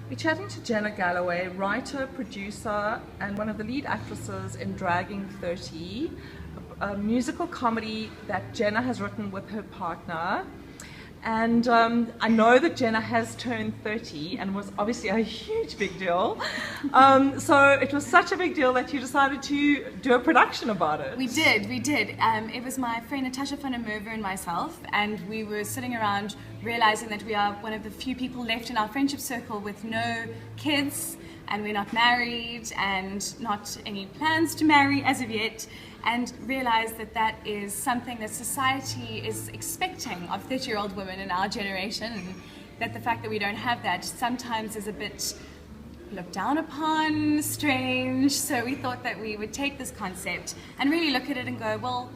We're chatting to Genna Galloway, writer, producer, and one of the lead actresses in Dragging 30, a musical comedy that Genna has written with her partner. And I know that Genna has turned 30 and was obviously a huge big deal. So it was such a big deal that you decided to do a production about it. We did. It was my friend Natasha from Merwe and myself, and we were sitting around realizing that we are one of the few people left in our friendship circle with no kids, and we're not married and not any plans to marry as of yet, and realized that that is something that society is expecting of 30-year-old women in our generation, and that the fact that we don't have that sometimes is a bit looked down upon, strange. So we thought that we would take this concept and really look at it and go, well,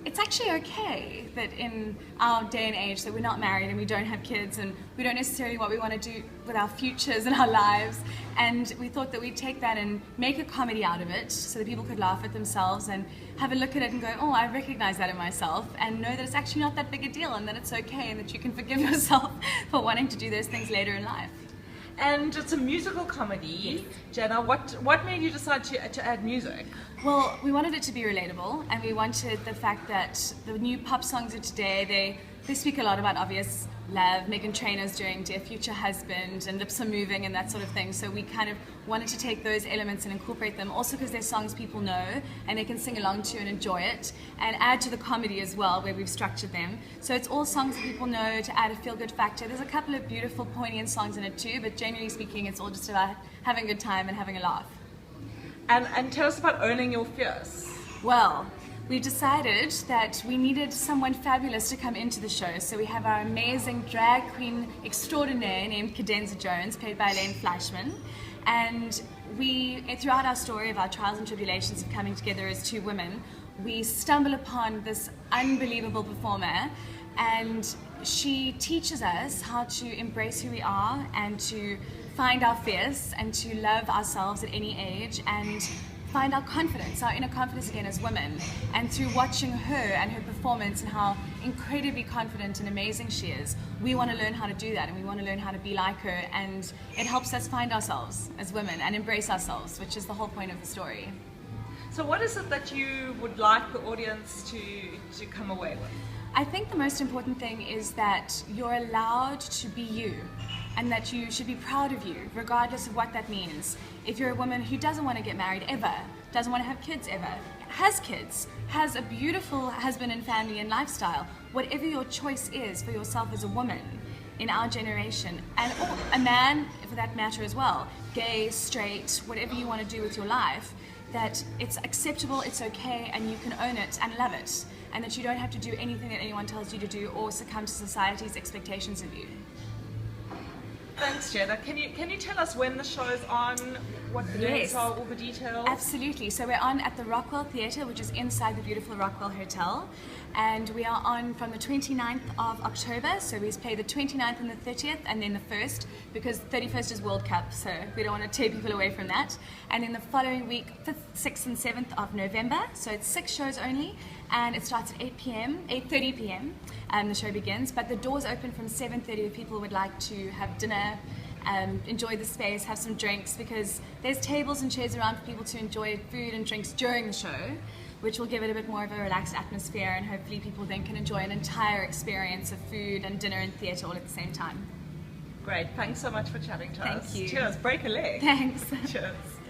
it's actually okay that in our day and age that we're not married and we don't have kids and we don't necessarily what we want to do with our futures and our lives. And we thought that we'd take that and make a comedy out of it so that people could laugh at themselves and have a look at it and go, oh, I recognize that in myself, and know that it's actually not that big a deal and that it's okay and that you can forgive yourself for wanting to do those things later in life. And it's a musical comedy. Yes. Genna, what made you decide to add music? Well, we wanted it to be relatable, and we wanted the fact that the new pop songs of today, they speak a lot about obvious love. Meghan Trainor's doing Dear Future Husband and Lips Are Moving and that sort of thing. So we kind of wanted to take those elements and incorporate them, also because they're songs people know and they can sing along to and enjoy it, and add to the comedy as well, where we've structured them. So it's all songs that people know to add a feel-good factor. There's a couple of beautiful, poignant songs in it too, but generally speaking, it's all just about having a good time and having a laugh. And tell us about owning your fears. Well, we decided that we needed someone fabulous to come into the show, so we have our amazing drag queen extraordinaire named Cadenza Jones, played by Alain Fleischmann, and we, throughout our story of our trials and tribulations of coming together as two women, we stumble upon this unbelievable performer, and she teaches us how to embrace who we are and to find our fears and to love ourselves at any age and find our confidence, our inner confidence again as women. And through watching her and her performance and how incredibly confident and amazing she is, we want to learn how to do that, and we want to learn how to be like her, and it helps us find ourselves as women and embrace ourselves, which is the whole point of the story. So what is it that you would like the audience to come away with? I think the most important thing is that you're allowed to be you, and that you should be proud of you, regardless of what that means. If you're a woman who doesn't want to get married ever, doesn't want to have kids ever, has kids, has a beautiful husband and family and lifestyle, whatever your choice is for yourself as a woman in our generation, and a man for that matter as well, gay, straight, whatever you want to do with your life, that it's acceptable, it's okay, and you can own it and love it, and that you don't have to do anything that anyone tells you to do or succumb to society's expectations of you. Thanks, Genna. Can you tell us when the show's on, what the dates are, all the details? Absolutely. So we're on at the Rockwell Theatre, which is inside the beautiful Rockwell Hotel, and we are on from the 29th of October. So we play the 29th and the 30th, and then the 1st, because 31st is World Cup, so we don't want to tear people away from that. And then the following week, 5th, 6th and 7th of November, so it's 6 shows only, and it starts at 8:30 p.m. The show begins, but the doors open from 7:30 if people would like to have dinner, enjoy the space, have some drinks, because there's tables and chairs around for people to enjoy food and drinks during the show, which will give it a bit more of a relaxed atmosphere, and hopefully people then can enjoy an entire experience of food and dinner and theatre all at the same time. Great, thanks so much for chatting to us. Thank you. Cheers, break a leg. Thanks. Cheers.